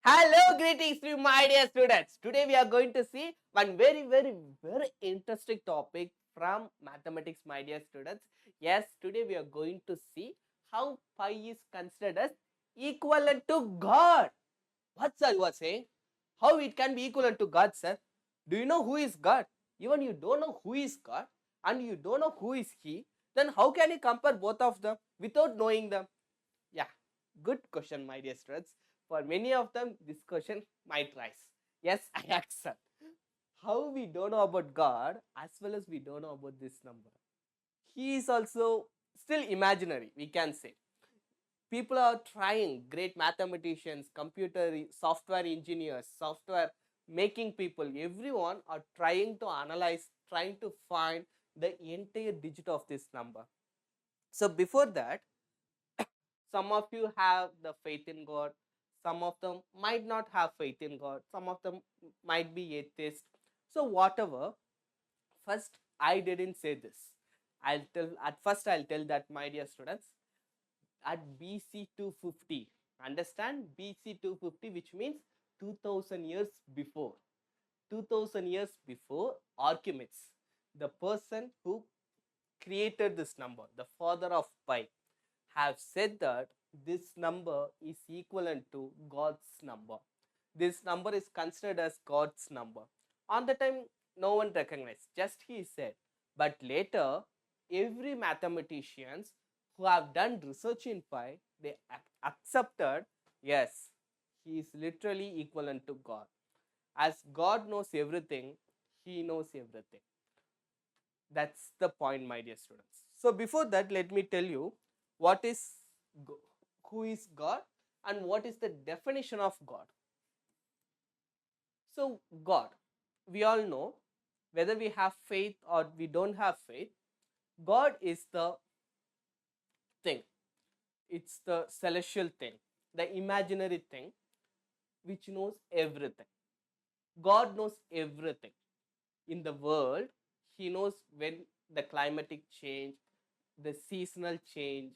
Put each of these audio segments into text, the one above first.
Hello, greetings to my dear students. Today we are going to see one very interesting topic from mathematics, my dear students. Yes, today we are going to see how pi is considered as equivalent to God. What sir you are saying? How it can be equivalent to God, sir? Do you know who is God? Even you don't know who is God and you don't know who is He, then how can you compare both of them without knowing them? Yeah, good question, my dear students. For many of them, this question might rise. Yes, I accept. How we don't know about God as well as we don't know about this number. He is also still imaginary, we can say. People are trying, great mathematicians, software engineers, software making people, everyone are trying to analyze, trying to find the entire digit of this number. So before that, some of you have the faith in God, some of them might not have faith in God, some of them might be atheist. So whatever, first I didn't say this. I'll tell that, my dear students, at BC 250, understand, BC 250, which means 2000 years before. 2000 years before, Archimedes, the person who created this number, the father of pi, have said that this number is equivalent to God's number. This number is considered as God's number. On the time, no one recognized, just he said. But later, every mathematicians who have done research in pi, they accepted, yes, he is literally equivalent to God. As God knows everything, he knows everything. That's the point, my dear students. So before that, let me tell you what is who is God and what is the definition of God. So God, we all know, whether we have faith or we don't have faith, God is the thing. It's the celestial thing, the imaginary thing which knows everything. God knows everything in the world. He knows when the climatic change, the seasonal change,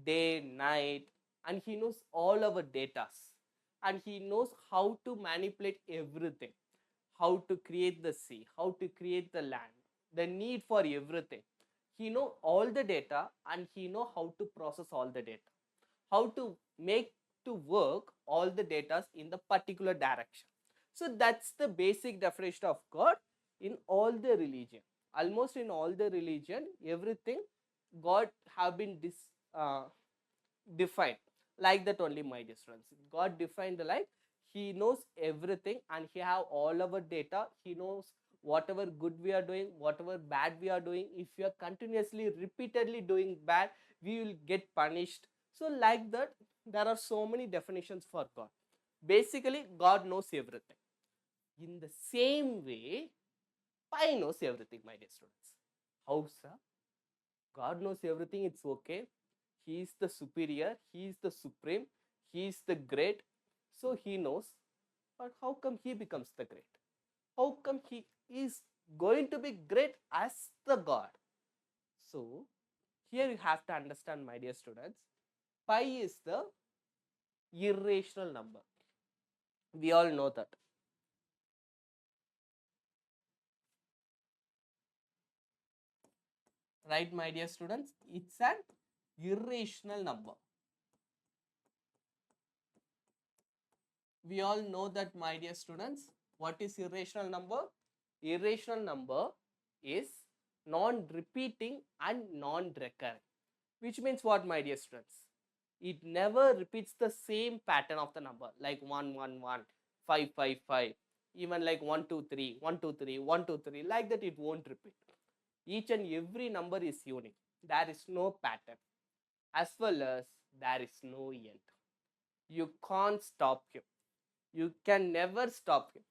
day, night, and he knows all our data, and he knows how to manipulate everything, how to create the sea, how to create the land, the need for everything. He know all the data and he know how to process all the data, how to make to work all the data in the particular direction. So that's the basic definition of God in all the religion. Almost in all the religion, everything God have been uh, defined like that only, my dear students. God defined like he knows everything and he have all our data. He knows whatever good we are doing, whatever bad we are doing. If we are continuously repeatedly doing bad, we will get punished. So like that, there are so many definitions for God. Basically, God knows everything. In the same way, pi knows everything, my dear students. How, sir? God knows everything, it's okay. He is the superior, he is the supreme, he is the great. So he knows. But how come he becomes the great? How come he is going to be great as the God? So here you have to understand, my dear students, pi is the irrational number. We all know that. Right, my dear students? It's an irrational number. We all know that, my dear students. What is irrational number? Irrational number is non-repeating and non-recurring. Which means what, my dear students? It never repeats the same pattern of the number, like 1 1 1, 5 5 5, even like 1 2 3 1 2 3 1 2 3, like that it won't repeat. Each and every number is unique. There is no pattern, as well as there is no end. You can't stop him. You can never stop him.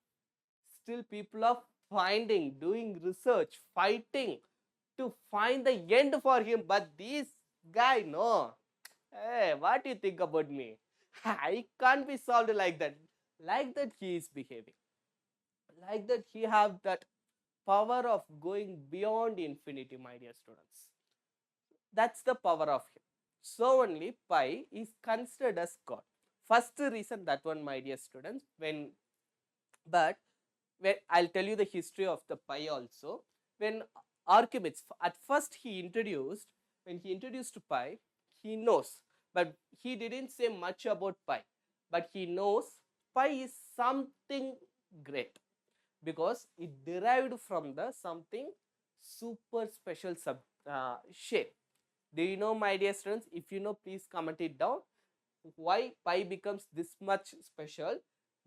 Still people are finding, doing research, fighting to find the end for him. But this guy, no. Hey, what do you think about me? I can't be solved like that. Like that he is behaving. Like that he have that power of going beyond infinity, my dear students. That's the power of him. So only pi is considered as God. First reason, that one, my dear students, but when I'll tell you the history of the pi also. When Archimedes, at first when he introduced pi, he knows, but he didn't say much about pi, but he knows pi is something great because it derived from the something super special shape. Do you know, my dear students? If you know, please comment it down. Why pi becomes this much special?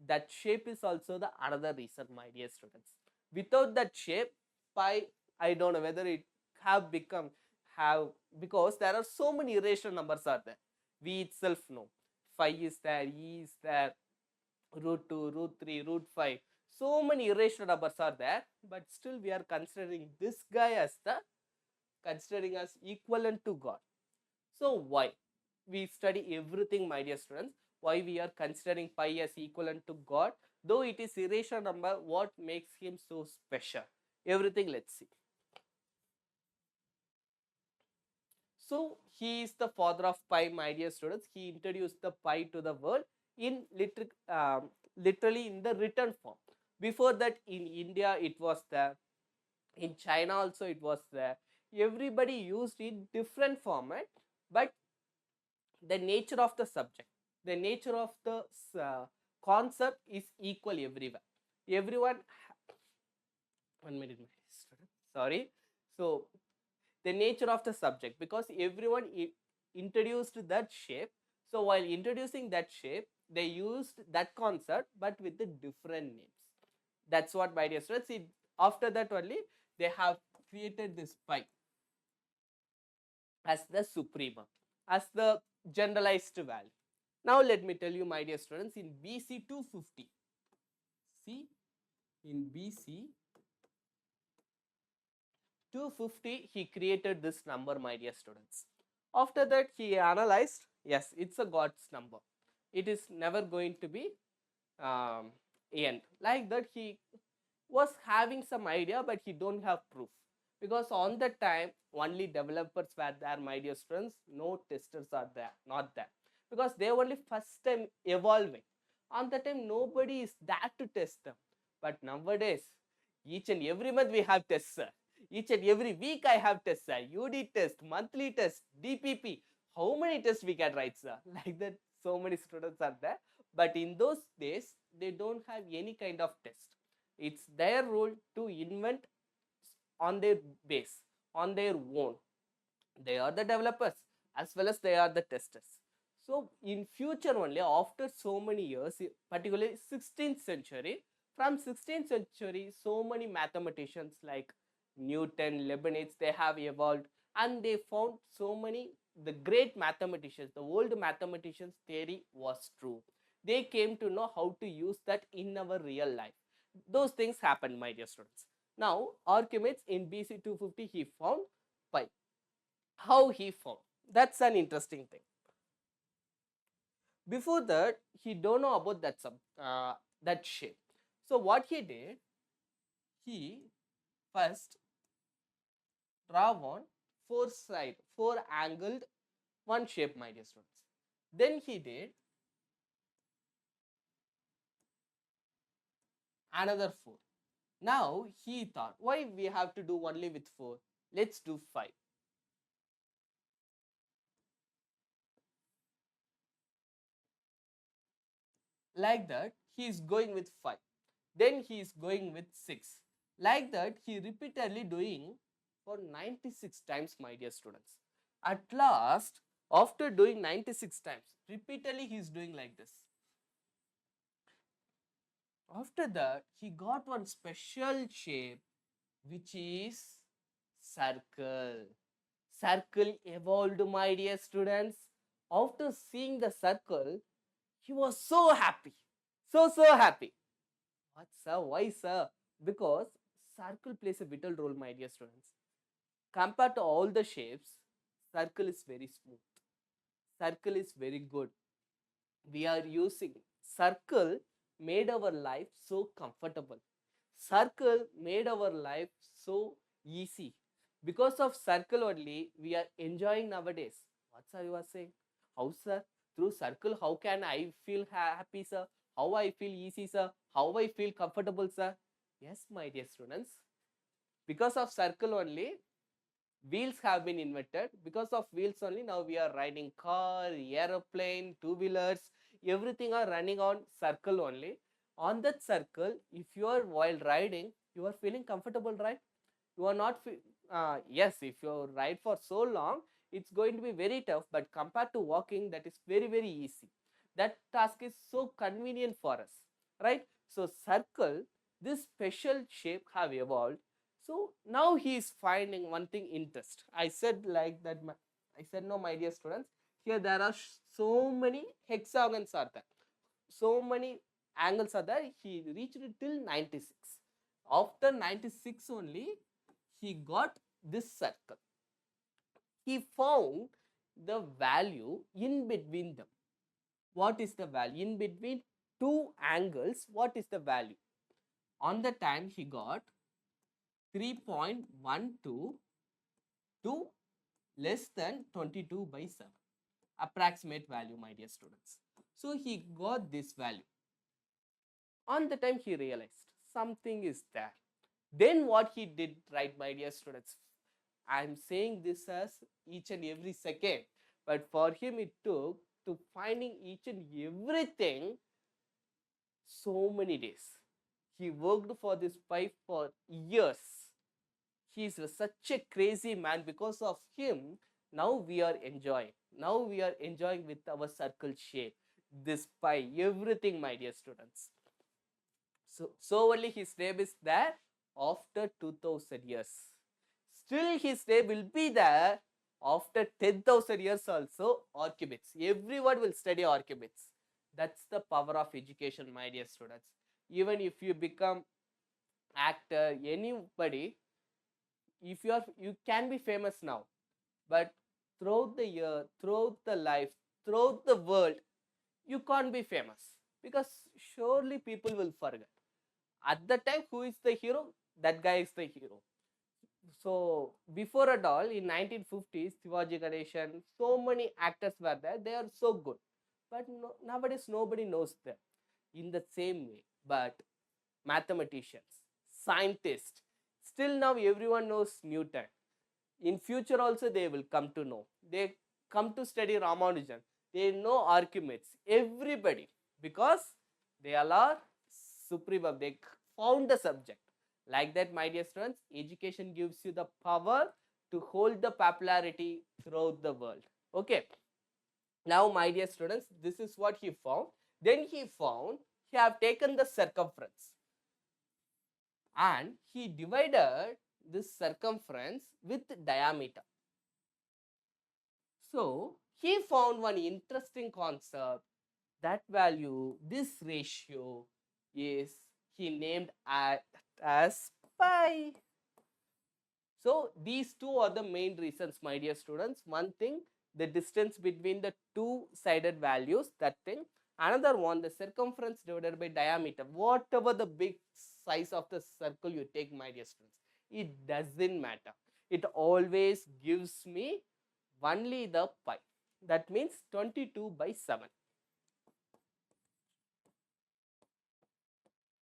That shape is also the another reason, my dear students. Without that shape, pi, I don't know whether it have become have, because there are so many irrational numbers are there. We itself know 5 is there, e is there, root 2, root 3, root 5. So many irrational numbers are there, but still we are considering this guy as considering as equivalent to God. So why? We study everything, my dear students. Why we are considering pi as equivalent to God? Though it is irrational number, what makes him so special? Everything, let's see. So he is the father of pi, my dear students. He introduced the pi to the world in literally in the written form. Before that, in India it was there. In China also it was there. Everybody used in different format, but the nature of the subject, the nature of the concept is equal everywhere. Everyone, 1 minute, sorry. So the nature of the subject, because everyone introduced that shape. So while introducing that shape, they used that concept but with the different names. That's what, my dear students. After that only they have created this pi as the suprema, as the generalized value. Now let me tell you, my dear students, in BC 250, see, in BC 250 he created this number, my dear students. After that he analyzed, yes, it's a God's number. It is never going to be end. Like that, he was having some idea, but he don't have proof, because on that time only developers were there, my dear students. No testers are there, not there, because they only first time evolving. On that time nobody is there to test them. But nowadays, each and every month we have tests, sir. Each and every week I have tests, sir. UD test, monthly test, DPP. How many tests we can write, sir? Like that, so many students are there. But in those days they don't have any kind of test. It's their role to invent on their base, on their own. They are the developers as well as they are the testers. So in future only, after so many years, particularly 16th century, from 16th century, so many mathematicians like Newton, Leibniz, they have evolved, and they found so many, the great mathematicians, the old mathematicians theory was true. They came to know how to use that in our real life. Those things happened, my dear students. Now Archimedes in BC 250 he found pi. How he found? That's an interesting thing. Before that, he don't know about that shape. So what he did, he first draw one four angled one shape, my dear students. Then he did another four. Now he thought, why we have to do only with four? Let's do five. Like that, he is going with 5. Then he is going with 6. Like that, he repeatedly doing for 96 times, my dear students. At last, after doing 96 times, repeatedly he is doing like this. After that, he got one special shape, which is circle. Circle evolved, my dear students. After seeing the circle, he was so happy. So happy. What, sir? Why, sir? Because circle plays a vital role, my dear students. Compared to all the shapes, circle is very smooth. Circle is very good. We are using circle made our life so comfortable. Circle made our life so easy. Because of circle only, we are enjoying nowadays. What, sir, you are saying? How, sir? through circle, how can I feel happy, sir? How I feel easy, sir? How I feel comfortable, sir? Yes, my dear students, because of circle only, wheels have been invented. Because of wheels only, now we are riding car, aeroplane, two-wheelers, everything are running on circle only. On that circle, if you are while riding, you are feeling comfortable, right? You are not yes, if you ride for so long, it's going to be very tough, but compared to walking, that is very easy. That task is so convenient for us, right? So circle, this special shape have evolved. So now he is finding one thing interest. I said like that, I said, no, my dear students, here there are so many hexagons are there, so many angles are there. He reached it till 96. After 96 only, he got this circle. He found the value in between them. What is the value? In between two angles, what is the value? On the time he got 3.12 to less than 22 by 7. Approximate value, my dear students. So he got this value. On the time he realized something is there. Then what he did, right, my dear students? I'm saying this as each and every second, but for him it took to finding each and everything so many days. He worked for this pipe for years. He is such a crazy man. Because of him, now we are enjoying. Now we are enjoying with our circle shape, this pie, everything, my dear students. So only his name is there after 2000 years. Still his name will be there after 10,000 years also. Archimedes. Everyone will study Archimedes. That's the power of education, my dear students. Even if you become actor, anybody, if you can be famous now, but throughout the year, throughout the life, throughout the world, you can't be famous, because surely people will forget. At the time, who is the hero? That guy is the hero. So before at all, in 1950s, Shivaji Ganeshan, so many actors were there. They are so good, but no, nowadays nobody knows them in the same way. But mathematicians, scientists, still now everyone knows Newton. In future also they will come to know. They come to study Ramanujan. They know Archimedes. Everybody, because they all are supreme. They found the subject. Like that, my dear students, education gives you the power to hold the popularity throughout the world. Okay. Now, my dear students, this is what he found. Then he found he have taken the circumference and he divided this circumference with diameter. So he found one interesting concept. That value, this ratio, is he named as pi. So these two are the main reasons, my dear students. One thing, the distance between the two-sided values, that thing. Another one, the circumference divided by diameter. Whatever the big size of the circle you take, my dear students, it doesn't matter. It always gives me only the pi. That means 22 by 7.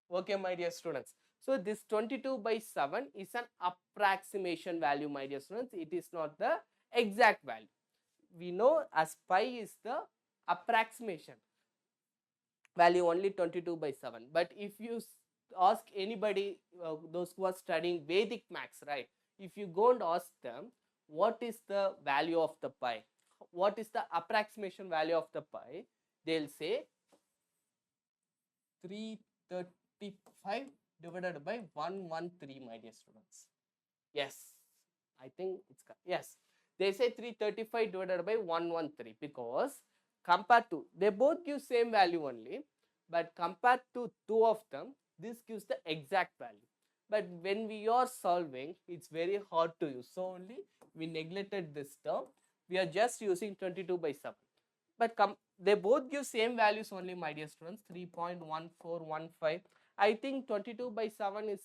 Okay, my dear students. So this 22 by 7 is an approximation value, my dear students. It is not the exact value. We know as pi is the approximation value, only 22 by 7. But if you ask anybody, those who are studying Vedic maths, right? If you go and ask them, what is the value of the pi? What is the approximation value of the pi? They'll say 335 divided by 113, my dear students. Yes, I think it's, yes. They say 335 divided by 113 because compared to, they both give same value only, but compared to two of them, this gives the exact value. But when we are solving, it's very hard to use. So only we neglected this term. We are just using 22 by 7. But they both give same values only, my dear students, 3.1415. I think 22 by 7 is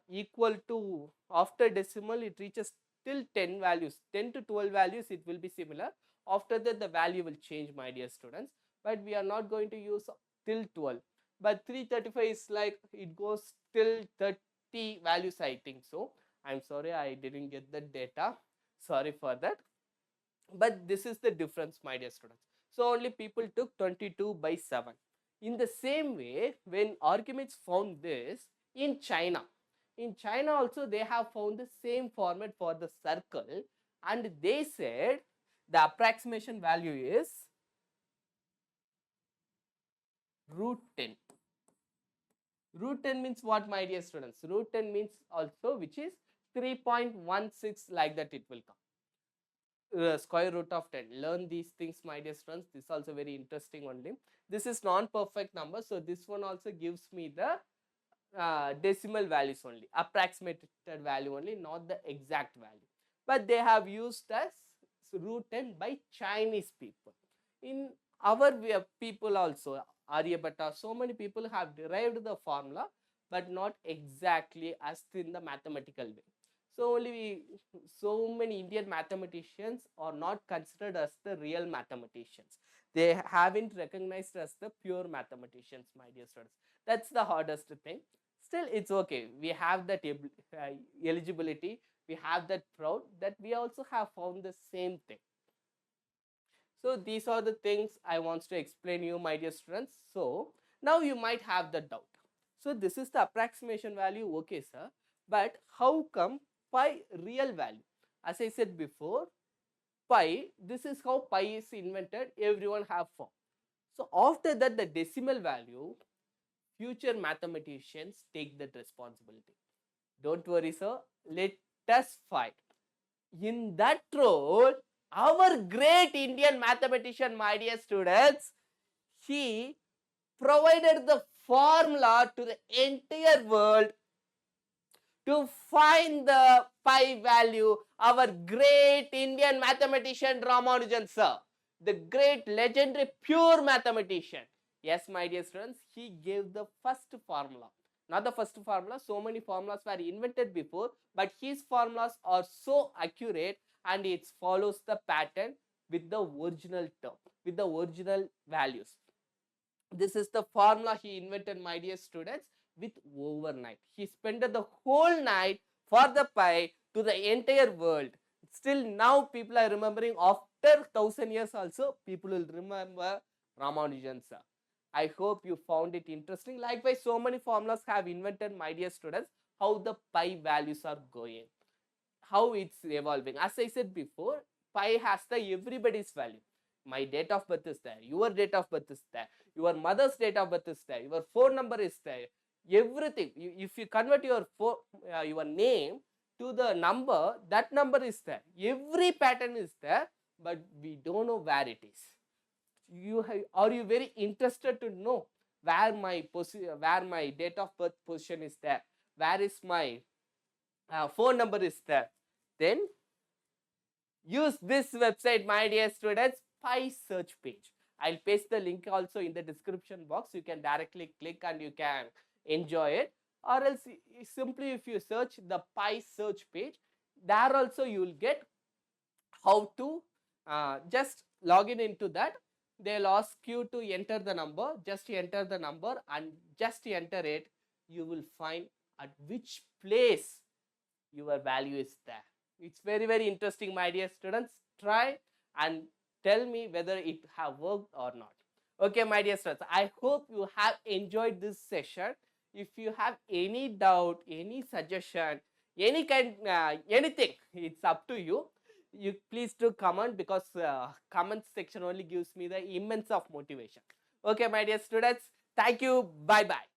equal to, after decimal it reaches till 10 values, 10 to 12 values it will be similar. After that the value will change, my dear students, but we are not going to use till 12. But 335 is like it goes till 30 values, I think so. I'm sorry, I didn't get the data, sorry for that. But this is the difference, my dear students. So only people took 22/7. In the same way, when Archimedes found this in China, also they have found the same format for the circle, and they said the approximation value is root 10. Root 10 means what, my dear students? Root 10 means also which is 3.16, like that it will come. Square root of 10. Learn these things, my dear students. This is also very interesting only. This is non-perfect number, so this one also gives me the decimal values only, approximated value only, not the exact value. But they have used as root 10 by Chinese people. In our people also, Aryabhatta, so many people have derived the formula, but not exactly as in the mathematical way. So only so many Indian mathematicians are not considered as the real mathematicians. They haven't recognized as the pure mathematicians, my dear students. That's the hardest thing. Still, it's okay. We have that eligibility. We have that proud that we also have found the same thing. So these are the things I want to explain you, my dear students. So now you might have the doubt. So this is the approximation value, okay sir, but how come pi real value? As I said before, pi, this is how pi is invented, everyone have found. So after that, the decimal value, future mathematicians take that responsibility. Don't worry sir, let us fight. In that role, our great Indian mathematician, my dear students, he provided the formula to the entire world to find the pi value. Our great Indian mathematician Ramanujan sir, the great legendary pure mathematician. Yes, my dear students, he gave the first formula. Not the first formula, so many formulas were invented before, but his formulas are so accurate and it follows the pattern with the original term, with the original values. This is the formula he invented, my dear students, with overnight. He spent the whole night for the pi to the entire world. Still now people are remembering, after 1000 years also people will remember Ramanujan sir. I hope you found it interesting. Likewise, so many formulas have invented, my dear students, how the pi values are going, how it's evolving. As I said before, pi has the everybody's value. My date of birth is there, your date of birth is there, your mother's date of birth is there, your phone number is there, everything. If you convert your your name to the number, that number is there, every pattern is there, but we don't know where it is. Are you very interested to know where my date of birth position is there, where is my phone number is there? Then use this website, my dear students, pi search page. I'll paste the link also in the description box. You can directly click and you can enjoy it. Or else simply if you search the pi search page, there also you will get how to just log in into that. They'll ask you to enter the number. Just enter the number and just enter it. You will find at which place your value is there. It's very, very interesting, my dear students. Try and tell me whether it have worked or not. Okay, my dear students, I hope you have enjoyed this session. If you have any doubt, any suggestion, any kind, anything, it's up to you. You please do comment, because comment section only gives me the immense of motivation. Okay, my dear students, thank you. Bye bye.